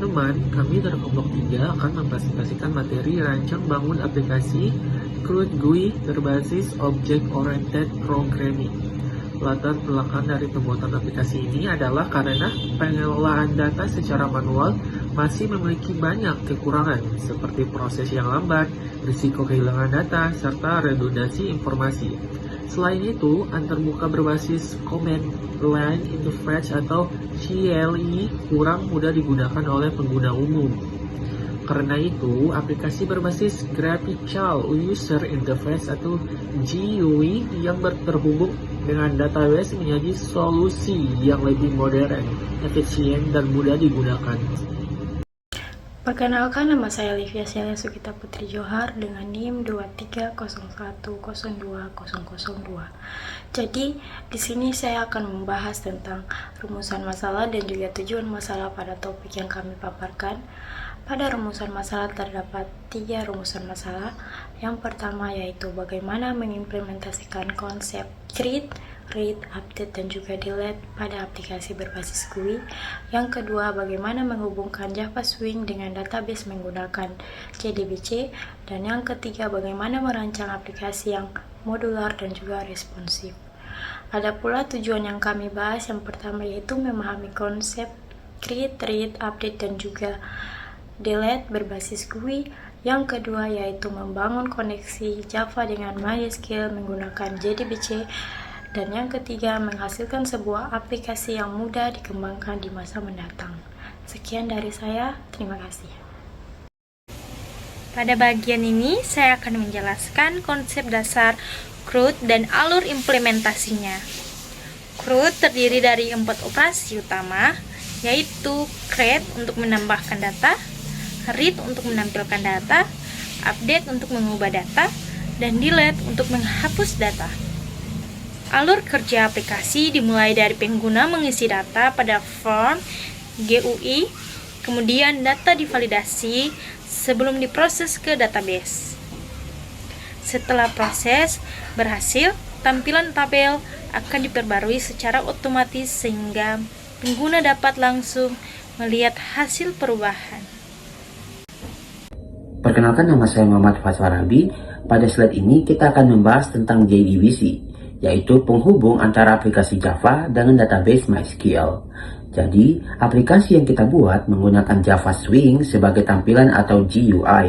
teman-teman, kami dari kelompok 3 akan mempresentasikan materi rancang bangun aplikasi CRUD GUI berbasis Object Oriented Programming. Latar belakang dari pembuatan aplikasi ini adalah karena pengelolaan data secara manual masih memiliki banyak kekurangan, seperti proses yang lambat, risiko kehilangan data, serta redundansi informasi. Selain itu, antarmuka berbasis Command Line Interface atau CLI kurang mudah digunakan oleh pengguna umum. Karena itu, aplikasi berbasis Graphical User Interface atau GUI yang terhubung dengan database menjadi solusi yang lebih modern, efisien, dan mudah digunakan. Perkenalkan, nama saya Livia Celia Sukita Putri Johar dengan NIM 230102002. Jadi, di sini saya akan membahas tentang rumusan masalah dan juga tujuan masalah pada topik yang kami paparkan. Pada rumusan masalah terdapat 3 rumusan masalah. Yang pertama yaitu bagaimana mengimplementasikan konsep create, read, update, dan juga delete pada aplikasi berbasis GUI. Yang kedua, bagaimana menghubungkan Java Swing dengan database menggunakan JDBC. Dan yang ketiga, bagaimana merancang aplikasi yang modular dan juga responsif. Ada pula tujuan yang kami bahas. Yang pertama yaitu memahami konsep create, read, update, dan juga delete berbasis GUI. Yang kedua yaitu membangun koneksi Java dengan MySQL menggunakan JDBC. Dan yang ketiga, menghasilkan sebuah aplikasi yang mudah dikembangkan di masa mendatang. Sekian dari saya, terima kasih. Pada bagian ini, saya akan menjelaskan konsep dasar CRUD dan alur implementasinya. CRUD terdiri dari 4 operasi utama, yaitu create untuk menambahkan data, read untuk menampilkan data, update untuk mengubah data, dan delete untuk menghapus data. Alur kerja aplikasi dimulai dari pengguna mengisi data pada form GUI, kemudian data divalidasi sebelum diproses ke database. Setelah proses berhasil, tampilan tabel akan diperbarui secara otomatis sehingga pengguna dapat langsung melihat hasil perubahan. Perkenalkan, nama saya Muhammad Faisal Rabi. Pada slide ini kita akan membahas tentang JDBC, yaitu penghubung antara aplikasi Java dengan database MySQL. Jadi, aplikasi yang kita buat menggunakan Java Swing sebagai tampilan atau GUI,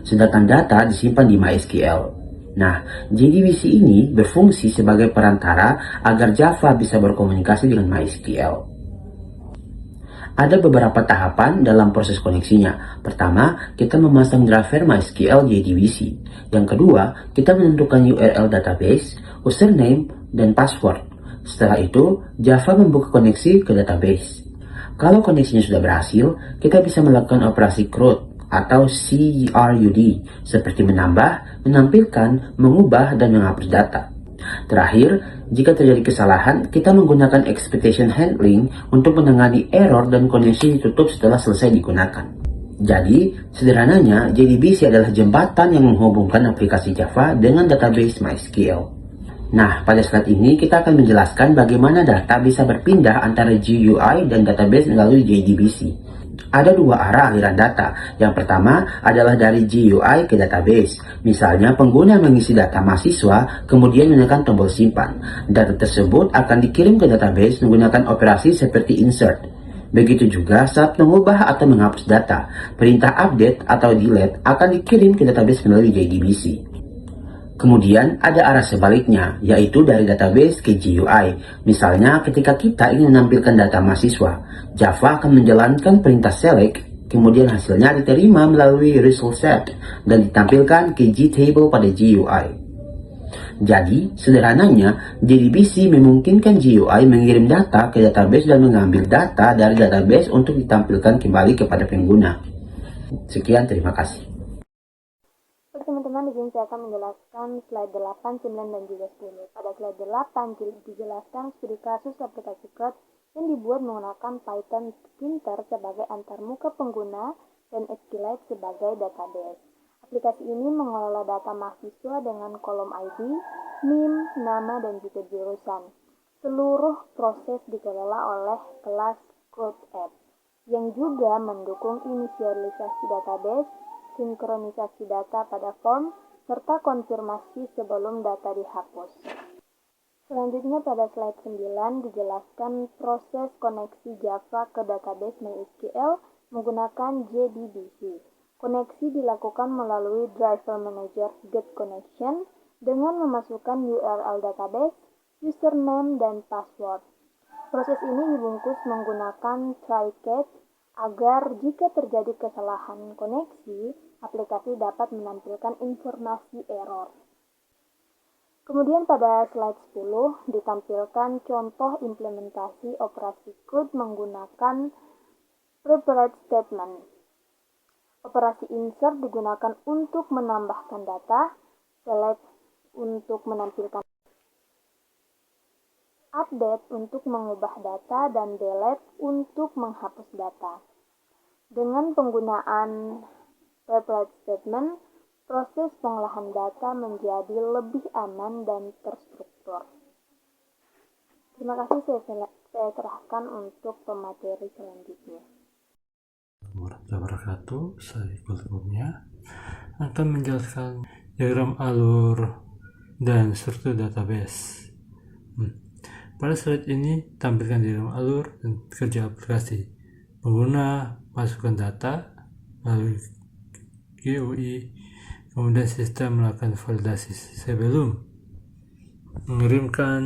sedangkan data disimpan di MySQL. Nah, JDBC ini berfungsi sebagai perantara agar Java bisa berkomunikasi dengan MySQL. Ada beberapa tahapan dalam proses koneksinya. Pertama, kita memasang driver MySQL JDBC. Yang kedua, kita menentukan URL database, username, dan password. Setelah itu, Java membuka koneksi ke database. Kalau koneksinya sudah berhasil, kita bisa melakukan operasi CRUD atau CRUD seperti menambah, menampilkan, mengubah, dan menghapus data. Terakhir, jika terjadi kesalahan, kita menggunakan expectation handling untuk menangani error dan koneksi ditutup setelah selesai digunakan. Jadi, sederhananya, JDBC adalah jembatan yang menghubungkan aplikasi Java dengan database MySQL. Nah, pada slide ini kita akan menjelaskan bagaimana data bisa berpindah antara GUI dan database melalui JDBC. Ada 2 arah aliran data. Yang pertama adalah dari GUI ke database. Misalnya, pengguna mengisi data mahasiswa, kemudian menekan tombol simpan. Data tersebut akan dikirim ke database menggunakan operasi seperti insert. Begitu juga saat mengubah atau menghapus data. Perintah update atau delete akan dikirim ke database melalui JDBC. Kemudian ada arah sebaliknya, yaitu dari database ke GUI. Misalnya ketika kita ingin menampilkan data mahasiswa, Java akan menjalankan perintah select, kemudian hasilnya diterima melalui result set dan ditampilkan ke GTable pada GUI. Jadi, sederhananya, JDBC memungkinkan GUI mengirim data ke database dan mengambil data dari database untuk ditampilkan kembali kepada pengguna. Sekian, terima kasih. Teman-teman, di sini saya akan menjelaskan slide 8, 9, dan juga 10. Pada slide 8 dijelaskan studi kasus aplikasi CRUD yang dibuat menggunakan Python Printer sebagai antarmuka pengguna dan SQLite sebagai database. Aplikasi ini mengelola data mahasiswa dengan kolom ID, NIM, nama, dan juga jurusan. Seluruh proses dikelola oleh kelas CRUD App. yang juga mendukung inisialisasi database, sinkronisasi data pada form, serta konfirmasi sebelum data dihapus. Selanjutnya pada slide 9 dijelaskan proses koneksi Java ke database MySQL menggunakan JDBC. Koneksi dilakukan melalui driver manager getConnection dengan memasukkan URL database, username, dan password. Proses ini dibungkus menggunakan try-catch agar jika terjadi kesalahan koneksi, aplikasi dapat menampilkan informasi error. Kemudian pada slide 10 ditampilkan contoh implementasi operasi CRUD menggunakan prepared statement. Operasi insert digunakan untuk menambahkan data, select untuk menampilkan, update untuk mengubah data, dan delete untuk menghapus data. Dengan penggunaan prepared statement, proses pengolahan data menjadi lebih aman dan terstruktur. Terima kasih, saya serahkan untuk pemateri selanjutnya. Warahmatullahi wabarakatuh. Saya Kulturnya akan menjelaskan diagram alur dan struktur database. Pada slide ini tampilkan diagram alur dan kerja aplikasi. Pengguna masukkan data melalui GUI, kemudian sistem melakukan validasi sebelum mengirimkan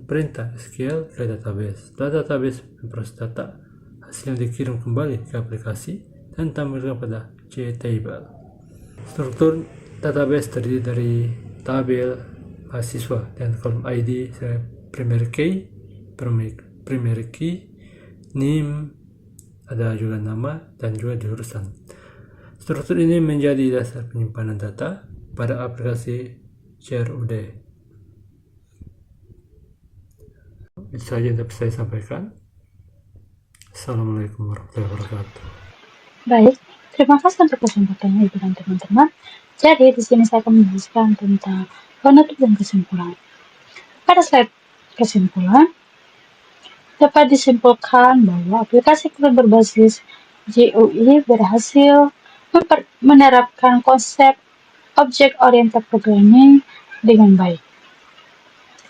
perintah SQL ke database. Setelah database memproses data, hasil dikirim kembali ke aplikasi dan tampilkan pada JTable. Struktur database terdiri dari tabel mahasiswa dan kolom ID, primary key, name, ada juga nama dan juga jurusan. Struktur ini menjadi dasar penyimpanan data pada aplikasi CRUD. Itu saja yang dapat saya sampaikan. Assalamualaikum warahmatullahi wabarakatuh. Baik, terima kasih untuk kesempatannya Ibu dan teman-teman. Jadi di sini saya akan menjelaskan tentang penutup dan kesimpulan. Pada slide kesimpulan, dapat disimpulkan bahwa aplikasi CRUD berbasis GUI berhasil menerapkan konsep Object Oriented Programming dengan baik.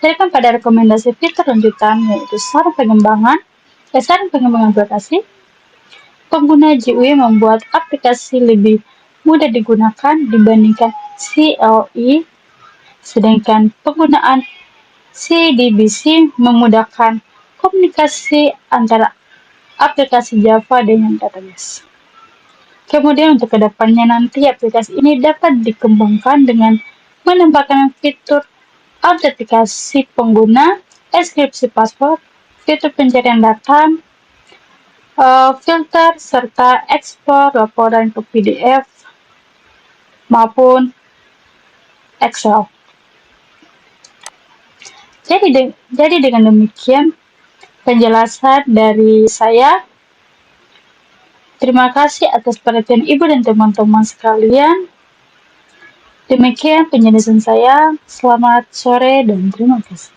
Sedangkan pada rekomendasi fitur lanjutan yaitu saran pengembangan aplikasi, pengguna GUI membuat aplikasi lebih mudah digunakan dibandingkan CLI, sedangkan penggunaan CDBC memudahkan komunikasi antara aplikasi Java dengan database. Kemudian untuk kedepannya nanti aplikasi ini dapat dikembangkan dengan menambahkan fitur autentikasi pengguna, enkripsi password, fitur pencarian data, filter, serta ekspor laporan ke PDF maupun Excel. Jadi dengan demikian penjelasan dari saya. Terima kasih atas perhatian Ibu dan teman-teman sekalian. Demikian penjelasan saya. Selamat sore dan terima kasih.